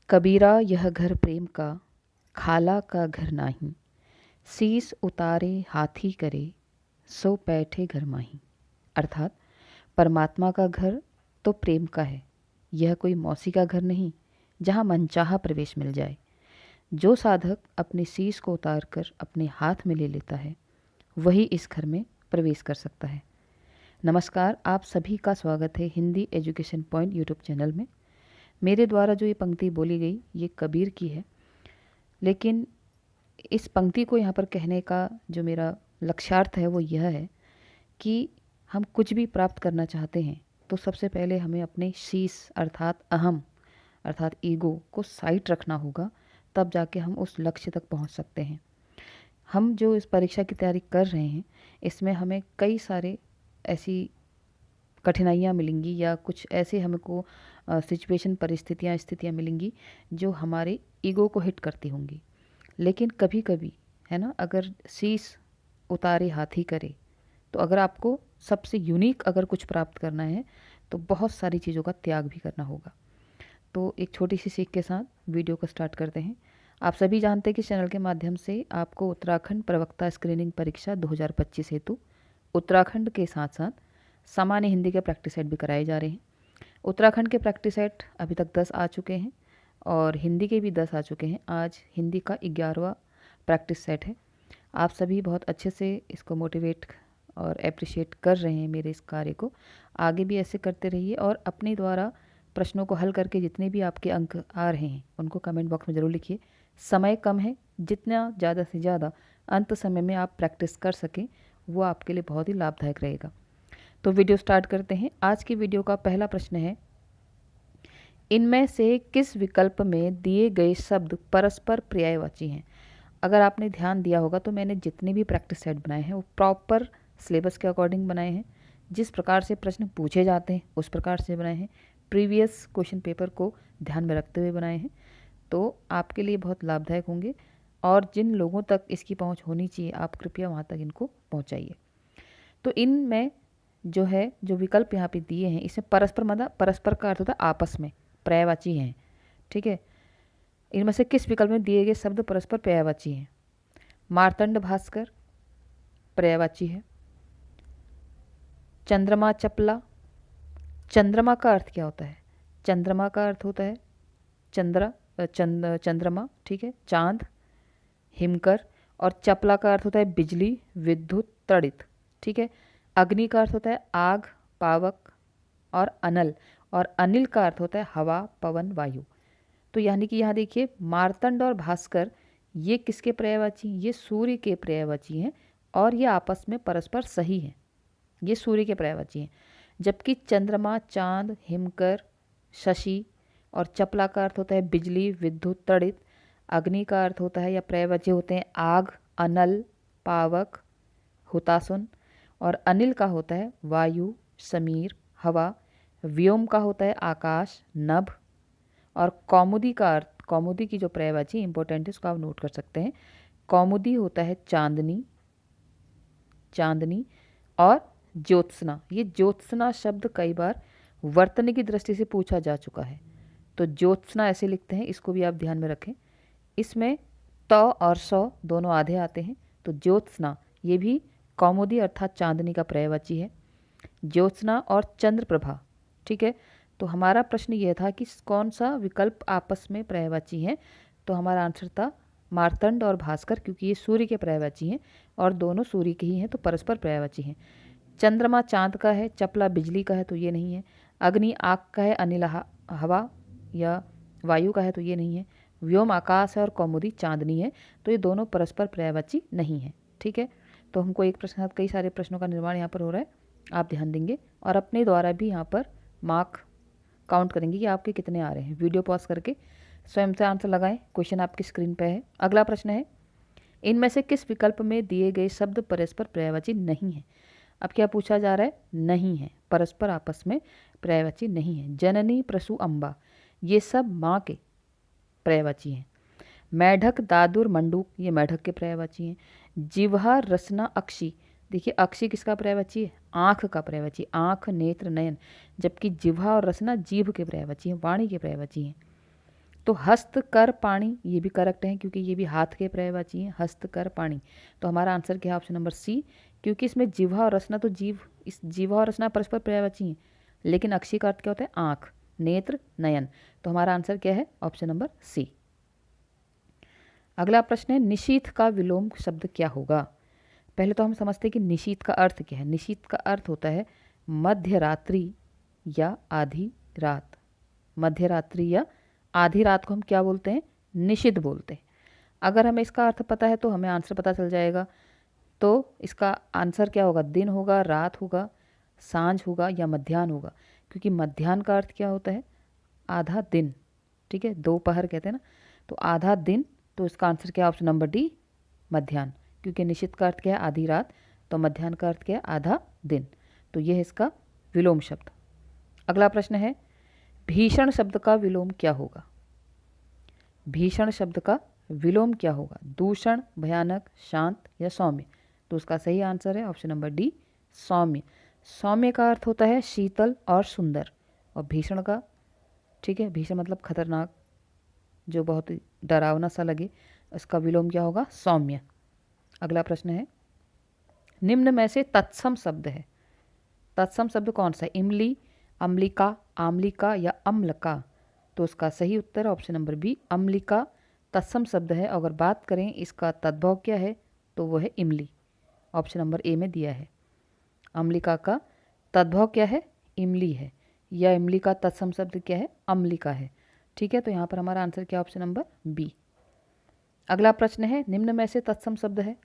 कबीरा यह घर प्रेम का, खाला का घर नाही। शीस उतारे हाथी करे, सो बैठे घर माही। अर्थात परमात्मा का घर तो प्रेम का है, यह कोई मौसी का घर नहीं जहाँ मनचाहा प्रवेश मिल जाए। जो साधक अपनी शीस को उतारकर अपने हाथ में ले लेता है, वही इस घर में प्रवेश कर सकता है। नमस्कार, आप सभी का स्वागत है Hindi education point YouTube channel में। मेरे द्वारा जो ये पंक्ति बोली गई ये कबीर की है, लेकिन इस पंक्ति को यहाँ पर कहने का जो मेरा लक्ष्यार्थ है वो यह है कि हम कुछ भी प्राप्त करना चाहते हैं तो सबसे पहले हमें अपने शीस अर्थात अहम अर्थात ईगो को साइड रखना होगा, तब जाके हम उस लक्ष्य तक पहुँच सकते हैं। हम जो इस परीक्षा की तैयारी कर रहे हैं इसमें हमें कई सारे ऐसी कठिनाइयाँ मिलेंगी या कुछ ऐसे हमको सिचुएशन स्थितियाँ मिलेंगी जो हमारे ईगो को हिट करती होंगी। लेकिन कभी कभी है ना, अगर शीस उतारे हाथी करे, तो अगर आपको सबसे यूनिक अगर कुछ प्राप्त करना है तो बहुत सारी चीज़ों का त्याग भी करना होगा। तो एक छोटी सी सीख के साथ वीडियो को स्टार्ट करते हैं। आप सभी जानते हैं कि चैनल के माध्यम से आपको उत्तराखंड प्रवक्ता स्क्रीनिंग परीक्षा 2025 हेतु उत्तराखंड के साथ साथ सामान्य हिंदी के प्रैक्टिस सेट भी कराए जा रहे हैं। उत्तराखंड के प्रैक्टिस सेट अभी तक 10 आ चुके हैं और हिंदी के भी 10 आ चुके हैं। आज हिंदी का 11वां प्रैक्टिस सेट है। आप सभी बहुत अच्छे से इसको मोटिवेट और अप्रिशिएट कर रहे हैं मेरे इस कार्य को। आगे भी ऐसे करते रहिए और अपने द्वारा प्रश्नों को हल करके जितने भी आपके अंक आ रहे हैं उनको कमेंट बॉक्स में ज़रूर लिखिए। समय कम है, जितना ज़्यादा से ज़्यादा अंत समय में आप प्रैक्टिस कर सकें वो आपके लिए बहुत ही लाभदायक रहेगा। तो वीडियो स्टार्ट करते हैं। आज की वीडियो का पहला प्रश्न है, इनमें से किस विकल्प में दिए गए शब्द परस्पर पर्यायवाची हैं। अगर आपने ध्यान दिया होगा तो मैंने जितने भी प्रैक्टिस सेट बनाए हैं वो प्रॉपर सिलेबस के अकॉर्डिंग बनाए हैं। जिस प्रकार से प्रश्न पूछे जाते हैं उस प्रकार से बनाए हैं, प्रीवियस क्वेश्चन पेपर को ध्यान में रखते हुए बनाए हैं। तो आपके लिए बहुत लाभदायक होंगे और जिन लोगों तक इसकी पहुंच होनी चाहिए आप कृपया वहां तक इनको पहुंचाइए। तो इनमें जो विकल्प यहाँ पे दिए हैं इसमें परस्पर मतलब परस्पर का अर्थ होता है आपस में, पर्यायवाची हैं। ठीक है, इनमें से किस विकल्प में दिए गए शब्द परस्पर पर्यायवाची हैं। मार्तंड भास्कर पर्यायवाची है। चंद्रमा चपला, चंद्रमा का अर्थ क्या होता है? चंद्रमा का अर्थ होता है चंद्रमा, ठीक है, चांद, हिमकर। और चपला का अर्थ होता है बिजली, विद्युत, तड़ित। ठीक है, अग्नि का अर्थ होता है आग, पावक और अनल। और अनिल का अर्थ होता है हवा, पवन, वायु। तो यानी कि यहाँ देखिए मार्तंड और भास्कर ये किसके पर्यायवाची? ये सूर्य के पर्यायवाची हैं और ये आपस में परस्पर सही हैं। ये सूर्य के पर्यायवाची हैं। जबकि चंद्रमा, चांद, हिमकर, शशि और चपला का अर्थ होता है बिजली, विद्युत, तड़ित। अग्नि का अर्थ होता है या पर्यायवाची होते हैं आग, अनल, पावक, हुतासुन। और अनिल का होता है वायु, समीर, हवा। व्योम का होता है आकाश, नभ। और कौमुदी का अर्थ, कौमुदी की जो पर्यायवाची इंपॉर्टेंट है उसको आप नोट कर सकते हैं। कौमुदी होता है चांदनी, चांदनी और ज्योत्सना। ये ज्योत्सना शब्द कई बार वर्तनी की दृष्टि से पूछा जा चुका है, तो ज्योत्सना ऐसे लिखते हैं, इसको भी आप ध्यान में रखें। इसमें त और सौ दोनों आधे आते हैं, तो ज्योत्सना ये भी कौमुदी अर्थात चांदनी का पर्यायवाची है। ज्योत्सना और चंद्रप्रभा। ठीक है, तो हमारा प्रश्न यह था कि कौन सा विकल्प आपस में पर्यायवाची है। तो हमारा आंसर था मार्तंड और भास्कर, क्योंकि ये सूर्य के पर्यायवाची हैं और दोनों सूर्य के ही हैं, तो परस्पर पर्यायवाची हैं। चंद्रमा चांद का है, चपला बिजली का है, तो ये नहीं है। अग्नि आग का है, अनिल हवा या वायु का है, तो ये नहीं है। व्योम आकाश है और कौमुदी चांदनी है, तो ये दोनों परस्पर पर्यायवाची नहीं है। ठीक है, तो हमको एक प्रश्न साथ कई सारे प्रश्नों का निर्माण यहाँ पर हो रहा है, आप ध्यान देंगे और अपने द्वारा भी यहाँ पर मार्क काउंट करेंगे कि आपके कितने आ रहे हैं। वीडियो पॉज करके स्वयं से आंसर लगाएं। क्वेश्चन आपकी स्क्रीन पे है। अगला प्रश्न है, इनमें से किस विकल्प में दिए गए शब्द परस्पर पर्यायवाची नहीं है। अब क्या पूछा जा रहा है? नहीं है, परस्पर आपस में पर्यायवाची नहीं है। जननी, प्रसु, अम्बा ये सब माँ के पर्यायवाची हैं। मेढक, दादुर, मंडूक ये मेढक के पर्यायवाची हैं। जिह्वा, रसना, अक्षी, देखिए अक्षी किसका पर्यायवाची है? आँख का पर्यायवाची, आँख, नेत्र, नयन। जबकि जिह्वा और रसना जीभ के पर्यायवाची हैं, वाणी के पर्यायवाची हैं। तो हस्त कर पाणी ये भी करेक्ट है, क्योंकि ये भी हाथ के पर्यायवाची हैं, हस्त कर पाणी। तो हमारा आंसर क्या है? ऑप्शन नंबर सी, क्योंकि इसमें जिह्वा और रसना, तो इस जिह्वा और रसना परस्पर पर्यायवाची हैं, लेकिन अक्षी का अर्थ क्या होता है? आँख, नेत्र, नयन। तो हमारा आंसर क्या है? Option number C. अगला प्रश्न है, निशीथ का विलोम शब्द क्या होगा? पहले तो हम समझते हैं कि निशीथ का अर्थ क्या है। निशीथ का अर्थ होता है मध्य रात्रि या आधी रात। मध्य रात्रि या आधी रात को हम क्या बोलते हैं? निशिथ बोलते हैं। अगर हमें इसका अर्थ पता है तो हमें आंसर पता चल जाएगा। तो इसका आंसर क्या होगा? दिन होगा, रात होगा, सांझ होगा या मध्याह्न होगा, क्योंकि मध्याह्न का अर्थ क्या होता है? आधा दिन। ठीक है, दोपहर कहते हैं ना, तो आधा दिन। तो इसका आंसर क्या है? ऑप्शन नंबर डी, मध्याह्न, क्योंकि निशिथ का अर्थ क्या है? आधी रात, तो मध्याह्न का अर्थ क्या है? आधा दिन। तो यह है इसका विलोम शब्द। अगला प्रश्न है, भीषण शब्द का विलोम क्या होगा? भीषण शब्द का विलोम क्या होगा? दूषण, भयानक, शांत या सौम्य। तो उसका सही आंसर है ऑप्शन नंबर डी, सौम्य। सौम्य का अर्थ होता है शीतल और सुंदर, और भीषण का, ठीक है, भीषण मतलब खतरनाक, जो बहुत डरावना सा लगे, इसका विलोम क्या होगा? सौम्य। अगला प्रश्न है, निम्न में से तत्सम शब्द है। तत्सम शब्द कौन सा है? इमली, अम्लिका, आम्लिका या अम्लका। तो उसका सही उत्तर ऑप्शन नंबर बी, अम्लिका तत्सम शब्द है। अगर बात करें इसका तद्भव क्या है, तो वो है इमली। ऑप्शन नंबर ए में दिया है। अम्लिका का तद्भव क्या है? इमली है, या इमली का तत्सम शब्द क्या है? अम्लिका है। ठीक है, तो यहाँ पर हमारा आंसर क्या? Option number B. अगला प्रश्न है, निम्न में से तत्सम शब्द है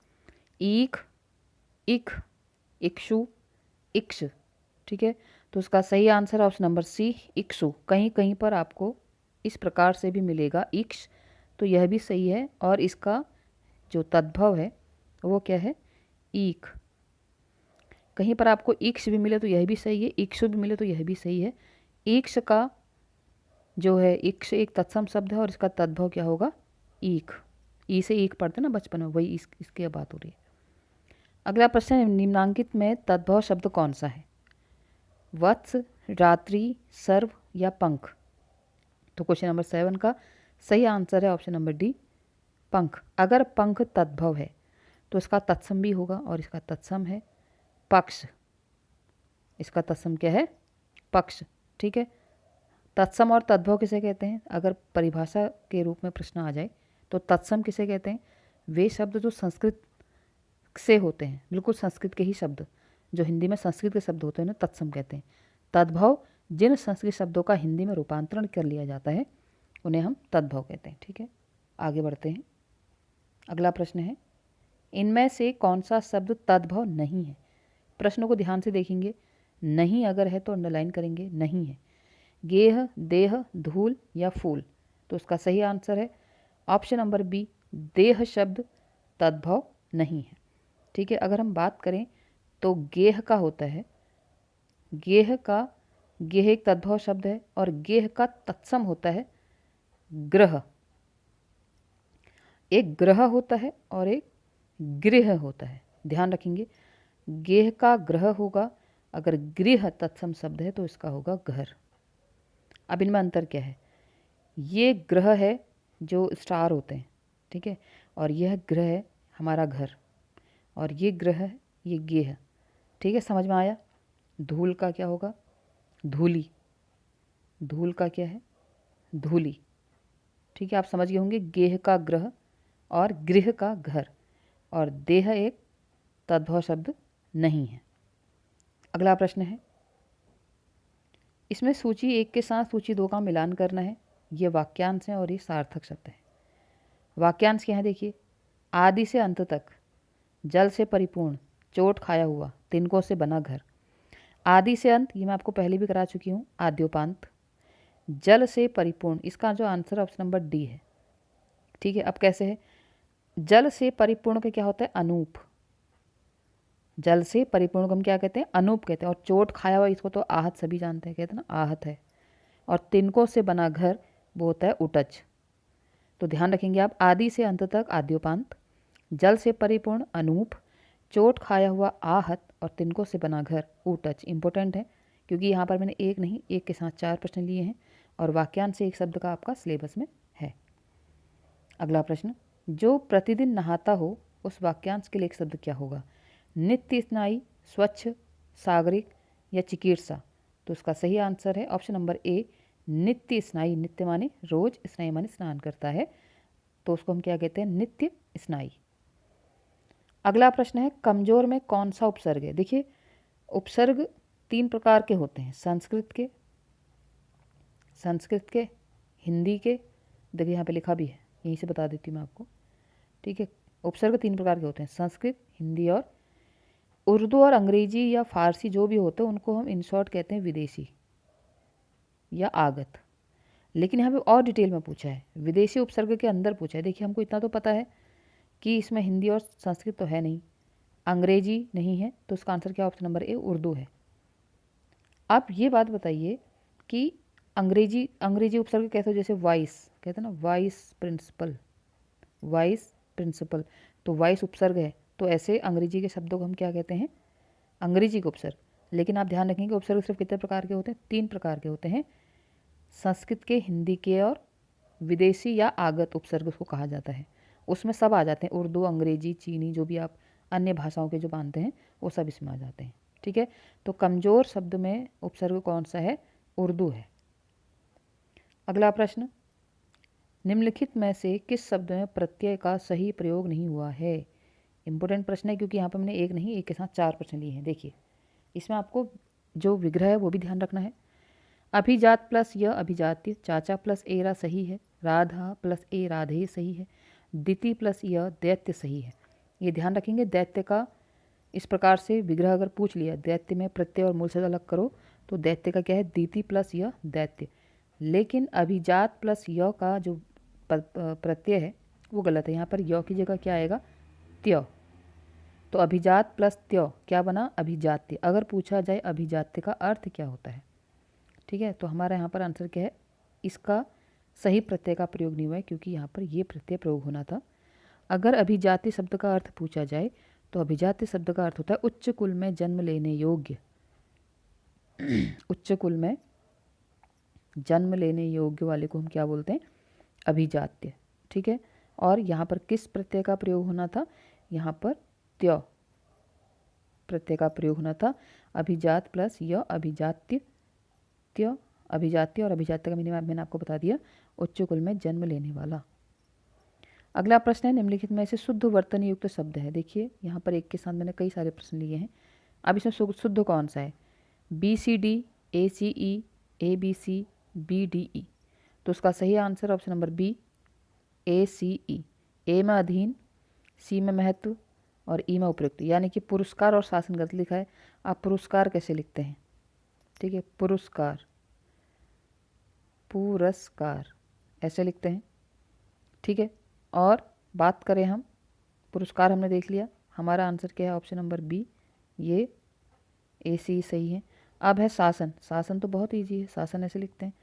ईख, इख, इक्षु, इक्ष। ठीक है, तो उसका सही आंसर ऑप्शन नंबर सी, इक्षु। कहीं कहीं पर आपको इस प्रकार से भी मिलेगा इक्ष, तो यह भी सही है। और इसका जो तद्भव है वो क्या है? ईख। कहीं पर आपको इक्ष भी मिले तो यह भी सही है, इक्षु भी मिले तो यह भी सही है। इक्ष का जो है, इक्ष एक तत्सम शब्द है और इसका तद्भव क्या होगा? ईख। ई से ईख पढ़ते ना बचपन में, वही इसकी बात हो रही है। अगला प्रश्न है, निम्नांकित में तद्भव शब्द कौन सा है? वत्स, रात्रि, सर्व या पंख। तो क्वेश्चन नंबर 7 का सही आंसर है ऑप्शन नंबर डी, पंख। अगर पंख तद्भव है तो इसका तत्सम भी होगा, और इसका तत्सम है पक्ष। इसका तत्सम क्या है? पक्ष। ठीक है, तत्सम और तद्भव किसे कहते हैं? अगर परिभाषा के रूप में प्रश्न आ जाए तो तत्सम किसे कहते हैं? वे शब्द जो संस्कृत से होते हैं, बिल्कुल संस्कृत के ही शब्द, जो हिंदी में संस्कृत के शब्द होते हैं ना, तत्सम कहते हैं। तद्भव जिन संस्कृत शब्दों का हिंदी में रूपांतरण कर लिया जाता है उन्हें हम तद्भव कहते हैं। ठीक है, आगे बढ़ते हैं। अगला प्रश्न है, इनमें से कौन सा शब्द तद्भव नहीं है? प्रश्नों को ध्यान से देखेंगे, नहीं अगर है तो अंडरलाइन करेंगे, नहीं है। गेह, देह, धूल या फूल। तो उसका सही आंसर है ऑप्शन नंबर बी, देह शब्द तद्भव नहीं है। ठीक है, अगर हम बात करें तो गेह का होता है, गेह एक तद्भव शब्द है, और गेह का तत्सम होता है ग्रह। एक ग्रह होता है और एक गृह होता है, ध्यान रखेंगे। गेह का ग्रह होगा, अगर गृह तत्सम शब्द है तो इसका होगा घर। अब इनमें अंतर क्या है? ये ग्रह है जो स्टार होते हैं, ठीक है, और यह ग्रह है हमारा घर, और ये ग्रह है, ये गेह। ठीक है, समझ में आया? धूल का क्या होगा? धूली। धूल का क्या है? धूली। ठीक है, आप समझ गए होंगे। गेह का ग्रह और गृह का घर, और देह एक तद्भव शब्द नहीं है। अगला प्रश्न है, इसमें सूची 1 के साथ सूची 2 का मिलान करना है। ये वाक्यांश हैं और ये सार्थक शब्द है। वाक्यांश क्या है? देखिए, आदि से अंत तक, जल से परिपूर्ण, चोट खाया हुआ, तिनकों से बना घर। आदि से अंत, ये मैं आपको पहले भी करा चुकी हूँ, आद्योपांत। जल से परिपूर्ण, इसका जो आंसर ऑप्शन नंबर डी है। ठीक है, अब कैसे है? जल से परिपूर्ण का क्या होता है? अनूप। जल से परिपूर्ण को हम क्या कहते हैं? अनूप कहते हैं। और चोट खाया हुआ, इसको तो आहत सभी जानते हैं, कहते हैं ना, आहत है। और तिनकों से बना घर, वो होता है उटज। तो ध्यान रखेंगे आप, आदि से अंत तक आद्योपांत, जल से परिपूर्ण अनूप, चोट खाया हुआ आहत, और तिनकों से बना घर उटज। इंपॉर्टेंट है, क्योंकि यहाँ पर मैंने एक नहीं, एक के साथ 4 प्रश्न लिए हैं, और वाक्यांश से एक शब्द का आपका सिलेबस में अगला प्रश्न, जो प्रतिदिन नहाता हो उस वाक्यांश के लिए एक शब्द क्या होगा? नित्य स्नायी, स्वच्छ, सागरिक या चिकित्सा? तो उसका सही आंसर है ऑप्शन नंबर ए, नित्य स्नायी। नित्य माने रोज, स्नायी माने स्नान करता है, तो उसको हम क्या कहते हैं? नित्य स्नायी। अगला प्रश्न है, कमजोर में कौन सा उपसर्ग है? देखिए, उपसर्ग 3 प्रकार के होते हैं, संस्कृत के, हिंदी के, देखिए यहाँ पे लिखा भी है, यहीं से बता देती हूँ मैं आपको, ठीक है। उपसर्ग 3 प्रकार के होते हैं, संस्कृत, हिंदी और उर्दू और अंग्रेजी या फारसी जो भी होते हैं उनको हम इन शॉर्ट कहते हैं विदेशी या आगत। लेकिन यहाँ पे और डिटेल में पूछा है, विदेशी उपसर्ग के अंदर पूछा है। देखिए, हमको इतना तो पता है कि इसमें हिंदी और संस्कृत तो है नहीं, अंग्रेजी नहीं है, तो उसका आंसर क्या? ऑप्शन नंबर ए, उर्दू है। आप ये बात बताइए कि अंग्रेजी उपसर्ग कैसे हो? जैसे वाइस कहते हैं ना, वाइस प्रिंसिपल, तो वाइस उपसर्ग है, तो ऐसे अंग्रेजी के शब्दों को हम क्या कहते हैं? अंग्रेजी के उपसर्ग। लेकिन आप ध्यान रखेंगे उपसर्ग सिर्फ कितने प्रकार के होते हैं? 3 प्रकार के होते हैं, संस्कृत के, हिंदी के और विदेशी या आगत उपसर्ग उसको कहा जाता है। उसमें सब आ जाते हैं, उर्दू, अंग्रेजी, चीनी, जो भी आप अन्य भाषाओं के जो मानते हैं वो सब इसमें आ जाते हैं, ठीक है। तो कमजोर शब्द में उपसर्ग कौन सा है? उर्दू है। अगला प्रश्न, निम्नलिखित में से किस शब्द में प्रत्यय का सही प्रयोग नहीं हुआ है? इंपॉर्टेंट प्रश्न है, क्योंकि यहाँ पर हमने एक नहीं, एक के साथ 4 प्रश्न लिए हैं। देखिए, इसमें आपको जो विग्रह है वो भी ध्यान रखना है। अभिजात प्लस य अभिजात्य, चाचा प्लस एरा सही है, राधा प्लस ए राधे सही है, दिति प्लस य दैत्य सही है। ये ध्यान रखेंगे, दैत्य का इस प्रकार से विग्रह अगर पूछ लिया, दैत्य में प्रत्यय और मूल से अलग करो, तो दैत्य का क्या है? दिति प्लस य दैत्य। लेकिन अभिजात प्लस य का जो प्रत्यय है वो गलत है, यहाँ पर य की जगह क्या आएगा? त्य। तो अभिजात प्लस त्य क्या बना? अभिजात्य। अगर पूछा जाए अभिजात्य का अर्थ क्या होता है, ठीक है, तो हमारा यहाँ पर आंसर क्या है? इसका सही प्रत्यय का प्रयोग नहीं हुआ है, क्योंकि यहाँ पर ये प्रत्यय प्रयोग होना था। अगर अभिजाति शब्द का अर्थ पूछा जाए तो अभिजाति शब्द का अर्थ होता है उच्च कुल में जन्म लेने योग्य। उच्च कुल में जन्म लेने योग्य वाले को हम क्या बोलते हैं? अभिजात्य, ठीक है। और यहाँ पर किस प्रत्यय का प्रयोग होना था? यहाँ पर त्य प्रत्यय का प्रयोग होना था। अभिजात प्लस य अभिजात्य, त्य अभिजात्य, और अभिजात्य का मीनिंग मैंने आपको बता दिया, उच्च कुल में जन्म लेने वाला। अगला प्रश्न है, निम्नलिखित में से शुद्ध वर्तनी युक्त शब्द है। देखिए, यहाँ पर एक के साथ मैंने कई सारे प्रश्न लिए हैं। अब इसमें शुद्ध कौन सा है? BCD, ACE, ABC, BDE। तो उसका सही answer option number B, ACE। A में अधीन, सी में महत्व और ई में उपयुक्त, यानी कि पुरस्कार और शासन गलत लिखा है। आप पुरस्कार कैसे लिखते हैं? ठीक है, पुरस्कार ऐसे लिखते हैं, ठीक है। और बात करें हम, पुरस्कार हमने देख लिया, हमारा आंसर क्या है? ऑप्शन नंबर बी, ये AC सही है। अब है शासन तो बहुत ईजी है, शासन ऐसे लिखते हैं।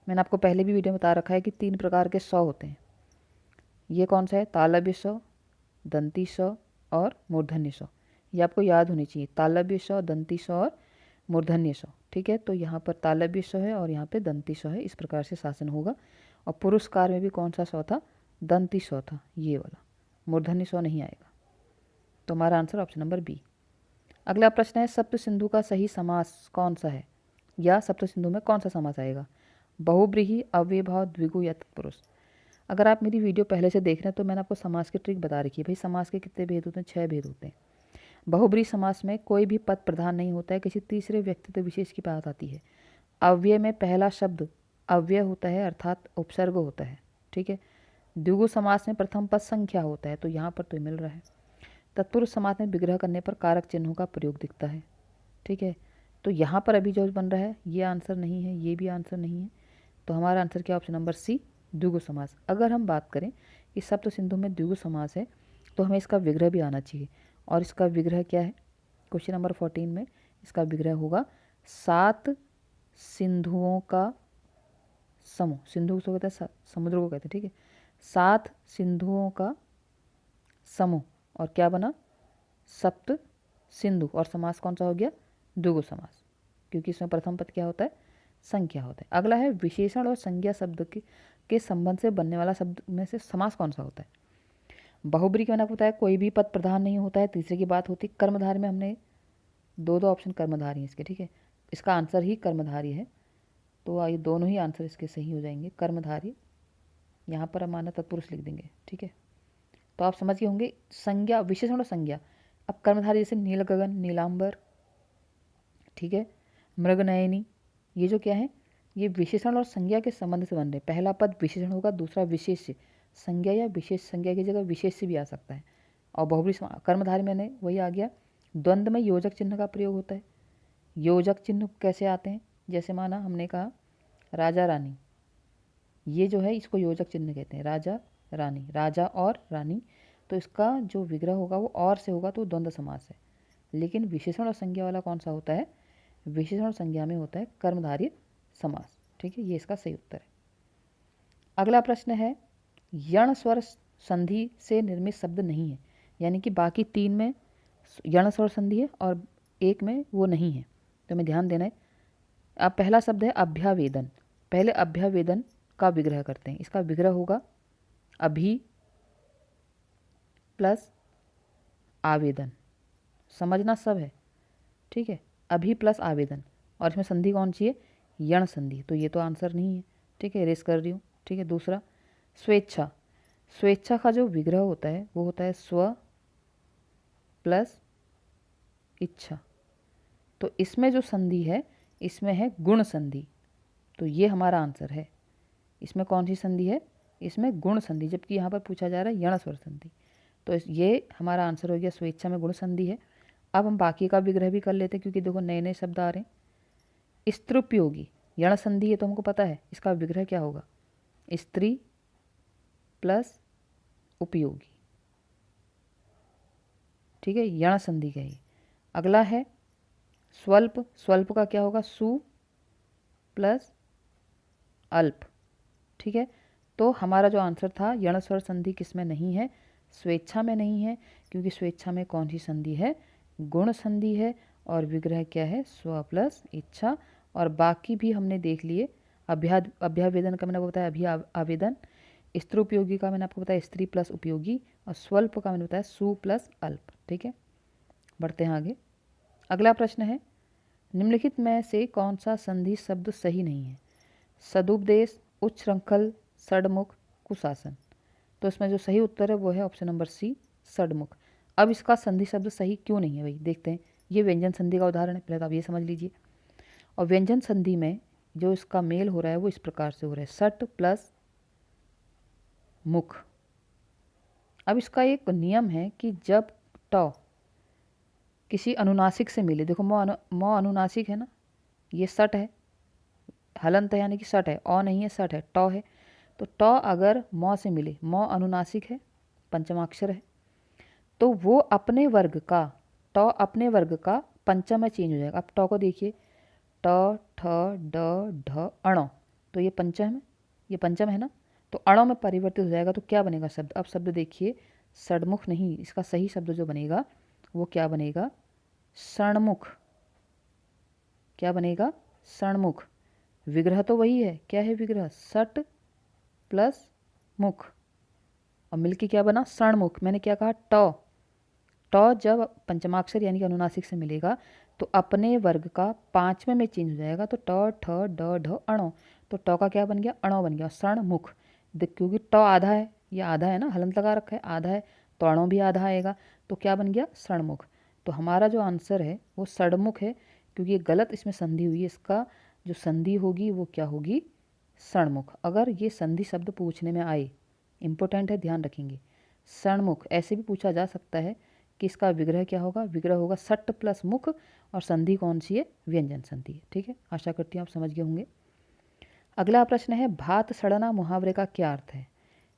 मैंने आपको पहले भी वीडियो में बता रखा है कि 3 प्रकार के स होते हैं। ये कौन सा है? तालव्य स, दंती स और मूर्धन्य स। ये आपको याद होनी चाहिए, तालव्य स, दंती स और मूर्धन्य स, ठीक है। तो यहाँ पर तालव्य स है और यहाँ पे दंती स है, इस प्रकार से शासन होगा। और पुरस्कार में भी कौन सा स था? दंती स था, ये वाला, मूर्धन्य स नहीं आएगा। तो हमारा आंसर ऑप्शन नंबर बी। अगला प्रश्न है, सप्त सिंधु का सही समास कौन सा है, या सप्त सिंधु में कौन सा समास आएगा? बहुब्रीहि, अव्ययभाव, द्विगु या तत्पुरुष। अगर आप मेरी वीडियो पहले से देख रहे हैं तो मैंने आपको समास की ट्रिक बता रखी है। भाई, समास के कितने भेद होते हैं? 6 भेद होते हैं। बहुब्रीहि समास में कोई भी पद प्रधान नहीं होता है, किसी तीसरे व्यक्तित्व विशेष की बात आती है। अव्यय में पहला शब्द अव्यय होता है, अर्थात उपसर्ग होता है, ठीक है। द्विगु समास में प्रथम पद संख्या होता है, तो यहाँ पर तो मिल रहा है। तत्पुरुष समास में विग्रह करने पर कारक चिन्हों का प्रयोग दिखता है, ठीक है। तो यहाँ पर अभी जो बन रहा है ये आंसर नहीं है, ये भी आंसर नहीं है, तो हमारा आंसर क्या? ऑप्शन नंबर सी, द्विगु समास। अगर हम बात करें कि सप्त सिंधु में द्विगु समास है तो हमें इसका विग्रह भी आना चाहिए, और इसका विग्रह क्या है? क्वेश्चन नंबर 14 में इसका विग्रह होगा 7 सिंधुओं का समूह। सिंधु को कहते हैं, समुद्र को कहते हैं, ठीक है। 7 सिंधुओं का समूह, और क्या बना? सप्त सिंधु। और समास कौन सा हो गया? द्विगु समास, क्योंकि इसमें प्रथम पद क्या होता है? संख्या होता है। अगला है, विशेषण और संज्ञा शब्द के संबंध से बनने वाला शब्द में से समास कौन सा होता है? बहुब्री के मैंने आपको बताया कोई भी पद प्रधान नहीं होता है, तीसरे की बात होती। कर्मधारय में हमने दो ऑप्शन कर्मधारी हैं इसके, ठीक है। इसका आंसर ही कर्मधारी है, तो ये दोनों ही आंसर इसके सही हो जाएंगे। कर्मधारी, यहाँ पर अमानत तत्पुरुष लिख देंगे, ठीक है। तो आप समझ गए होंगे संज्ञा, विशेषण और संज्ञा। अब कर्मधारी जैसे नील गगन, नीलांबर, ठीक है, मृगनयनी, ये जो क्या है, ये विशेषण और संज्ञा के संबंध से बन रहे। पहला पद विशेषण होगा, दूसरा विशेष्य। संज्ञा या विशेष संज्ञा की जगह विशेष्य भी आ सकता है। और बहुब्री कर्मधारी मैंने वही आ गया। द्वंद्व में योजक चिन्ह का प्रयोग होता है। योजक चिन्ह कैसे आते हैं? जैसे माना हमने कहा राजा रानी, ये जो है इसको योजक चिन्ह कहते हैं। राजा रानी, राजा और रानी, तो इसका जो विग्रह होगा वो और से होगा, तो द्वंद्व समास है। लेकिन विशेषण और संज्ञा वाला कौन सा होता है? विशेषण और संज्ञा में होता है कर्मधारय समास, ठीक है। ये इसका सही उत्तर है। अगला प्रश्न है, यण स्वर संधि से निर्मित शब्द नहीं है, यानी कि बाकी 3 में यण स्वर संधि है और 1 में वो नहीं है, तो हमें ध्यान देना है। अब पहला शब्द है अभ्यावेदन। पहले अभ्यावेदन का विग्रह करते हैं। इसका विग्रह होगा अभी प्लस आवेदन, समझना सब है, ठीक है। अभी प्लस आवेदन, और इसमें संधि कौन सी है? यण संधि, तो ये तो आंसर नहीं है, ठीक है, इरेज कर रही हूँ, ठीक है। दूसरा स्वेच्छा। स्वेच्छा का जो विग्रह होता है वो होता है स्व प्लस इच्छा, तो इसमें जो संधि है इसमें है गुण संधि, तो ये हमारा आंसर है। इसमें कौन सी संधि है? इसमें गुण संधि, जबकि यहाँ पर पूछा जा रहा है यण स्वर संधि, तो ये हमारा आंसर हो गया। स्वेच्छा में गुण संधि है। अब हम बाकी का विग्रह भी कर लेते हैं, क्योंकि देखो नए नए शब्द आ रहे हैं। स्त्रुपयोगी, यण संधि है तो हमको पता है इसका विग्रह क्या होगा? स्त्री प्लस उपयोगी, ठीक है, यण संधि का ही। अगला है स्वल्प। स्वल्प का क्या होगा? सु प्लस अल्प, ठीक है। तो हमारा जो आंसर था यण स्वर संधि किसमें नहीं है? स्वेच्छा में नहीं है, क्योंकि स्वेच्छा में कौन सी संधि है? गुण संधि है, और विग्रह क्या है? स्व प्लस इच्छा। और बाकी भी हमने देख लिए। अभ्यावेदन का मैंने आपको बताया अभी आवेदन, स्त्रोपयोगी का मैंने आपको बताया स्त्री प्लस उपयोगी, और स्वल्प का मैंने बताया सु प्लस अल्प, ठीक है। बढ़ते हैं आगे। अगला प्रश्न है, निम्नलिखित में से कौन सा संधि शब्द सही नहीं है? सदुपदेश, उच्छृंखल, षडमुख, कुशासन। तो इसमें जो सही उत्तर है वो है ऑप्शन नंबर सी, षडमुख। अब इसका संधि शब्द सही क्यों नहीं है भाई, देखते हैं। ये व्यंजन संधि का उदाहरण है, पहले तो आप ये समझ लीजिए। और व्यंजन संधि में जो इसका मेल हो रहा है वो इस प्रकार से हो रहा है, सट प्लस मुख। अब इसका एक नियम है कि जब ट किसी अनुनासिक से मिले, देखो मौ अनुनासिक है ना, ये सट है, हलंत है यानी कि सट है, अ नहीं है सट है, ट है। तो ट अगर मौ से मिले, मौ अनुनासिक है, पंचमाक्षर है, तो वो अपने वर्ग का, ट अपने वर्ग का पंचम में चेंज हो जाएगा। अब ट को देखिए, ट ठ ड ढ अण, तो ये पंचम है, ये पंचम है ना, तो अणों में परिवर्तित हो जाएगा। तो क्या बनेगा शब्द? अब शब्द देखिए, षडमुख नहीं, इसका सही शब्द जो बनेगा वो क्या बनेगा? षणमुख। क्या बनेगा? षणमुख। विग्रह तो वही है, क्या है विग्रह? सट प्लस मुख, और मिलके क्या बना? षणमुख। मैंने क्या कहा? ट। ट जब पंचमाक्षर यानी कि अनुनासिक से मिलेगा तो अपने वर्ग का पांचवें में चेंज हो जाएगा, तो ट ठ ड ढ अणो, तो ट का क्या बन गया? अणो बन गया, षणमुख। क्योंकि ट आधा है, ये आधा है ना, हलंत लगा रखा है, आधा है, तो अणो भी आधा आएगा, तो क्या बन गया? षणमुख। तो हमारा जो आंसर है वो षणमुख है, क्योंकि ये गलत इसमें संधि हुई है। इसका जो संधि होगी वो क्या होगी? षणमुख। अगर ये संधि शब्द पूछने में आए, इंपॉर्टेंट है, ध्यान रखेंगे। षणमुख ऐसे भी पूछा जा सकता है कि इसका विग्रह क्या होगा? विग्रह होगा सट प्लस मुख, और संधि कौन सी है? व्यंजन संधि है, ठीक है। आशा करती हूँ आप समझ गए होंगे। अगला प्रश्न है, भात सड़ना मुहावरे का क्या अर्थ है?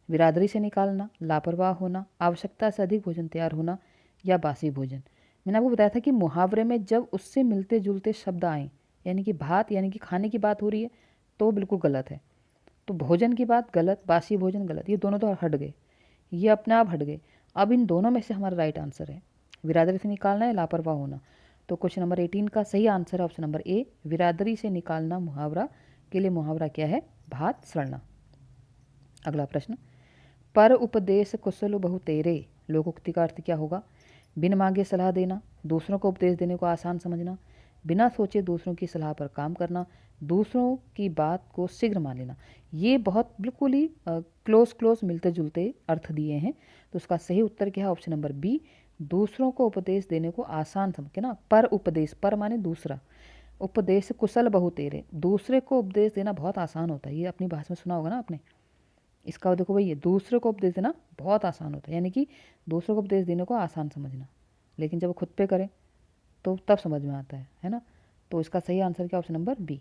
बिरादरी से निकालना, लापरवाह होना, आवश्यकता से अधिक भोजन तैयार होना, या बासी भोजन। मैंने आपको बताया था कि मुहावरे में जब उससे मिलते जुलते शब्द आए, यानी कि भात यानी कि खाने की बात हो रही है, तो बिल्कुल गलत है। तो भोजन की बात गलत, बासी भोजन गलत, ये दोनों तो हट गए, ये अपने आप हट गए। अब इन दोनों में से हमारा राइट आंसर है बिरादरी से निकालना है लापरवाह होना। तो क्वेश्चन नंबर 18 का सही आंसर है ऑप्शन नंबर ए, बिरादरी से निकालना मुहावरा के लिए मुहावरा क्या है? भात सड़ना। अगला प्रश्न, पर उपदेश कुशल बहु तेरे, लोकोक्ति का अर्थ क्या होगा? बिन मांगे सलाह देना, दूसरों को उपदेश देने को आसान समझना, बिना सोचे दूसरों की सलाह पर काम करना, दूसरों की बात को शीघ्र मान लेना। ये बहुत बिल्कुल ही क्लोज मिलते जुलते अर्थ दिए हैं। तो उसका सही उत्तर क्या है? ऑप्शन नंबर बी, दूसरों को उपदेश देने को आसान समझ के ना। पर उपदेश, पर माने दूसरा, उपदेश कुशल बहु तेरे, दूसरे को उपदेश देना बहुत आसान होता है। ये अपनी भाषा में सुना होगा ना आपने। इसका देखो भाई, ये दूसरे को उपदेश देना बहुत आसान होता है, यानी कि दूसरों को उपदेश देने को आसान समझना, लेकिन जब खुद पे करें तो तब समझ में आता है ना। तो इसका सही आंसर क्या? Option number B.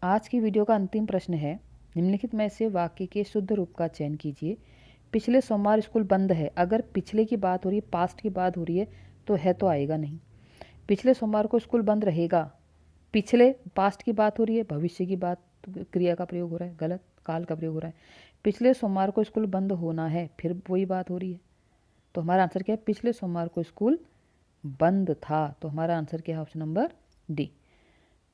आज की वीडियो का अंतिम प्रश्न है, निम्नलिखित में से वाक्य के शुद्ध रूप का चयन कीजिए। पिछले सोमवार स्कूल बंद है। अगर पिछले की बात हो रही है, पास्ट की बात हो रही है, तो है तो आएगा नहीं। पिछले सोमवार को स्कूल बंद रहेगा, पिछले पास्ट की बात हो रही है, भविष्य की बात, क्रिया का प्रयोग हो रहा है, गलत, काल का प्रयोग हो रहा है। पिछले सोमवार को स्कूल बंद होना है, फिर वही बात हो रही है। तो हमारा आंसर क्या है? पिछले सोमवार को स्कूल बंद था। तो हमारा आंसर क्या है? Option number D.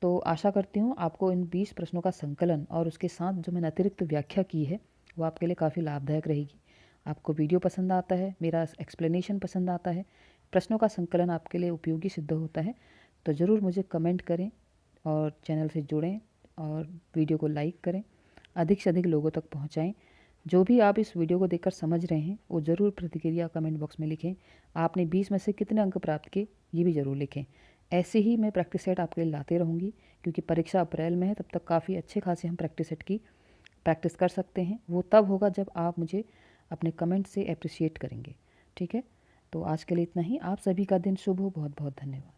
तो आशा करती हूँ आपको इन 20 प्रश्नों का संकलन और उसके साथ जो मैंने अतिरिक्त व्याख्या की है वो आपके लिए काफ़ी लाभदायक रहेगी। आपको वीडियो पसंद आता है, मेरा एक्सप्लेनेशन पसंद आता है, प्रश्नों का संकलन आपके लिए उपयोगी सिद्ध होता है, तो ज़रूर मुझे कमेंट करें और चैनल से जुड़ें और वीडियो को लाइक करें, अधिक से अधिक लोगों तक पहुँचाएँ। जो भी आप इस वीडियो को देखकर समझ रहे हैं वो ज़रूर प्रतिक्रिया कमेंट बॉक्स में लिखें। आपने 20 में से कितने अंक प्राप्त किए ये भी ज़रूर लिखें। ऐसे ही मैं प्रैक्टिस सेट आपके लिए लाते रहूँगी, क्योंकि परीक्षा अप्रैल में है, तब तक काफ़ी अच्छे खासे हम प्रैक्टिस सेट की प्रैक्टिस कर सकते हैं। वो तब होगा जब आप मुझे अपने कमेंट से अप्रिशिएट करेंगे। ठीक है, तो आज के लिए इतना ही। आप सभी का दिन शुभ हो। बहुत बहुत धन्यवाद।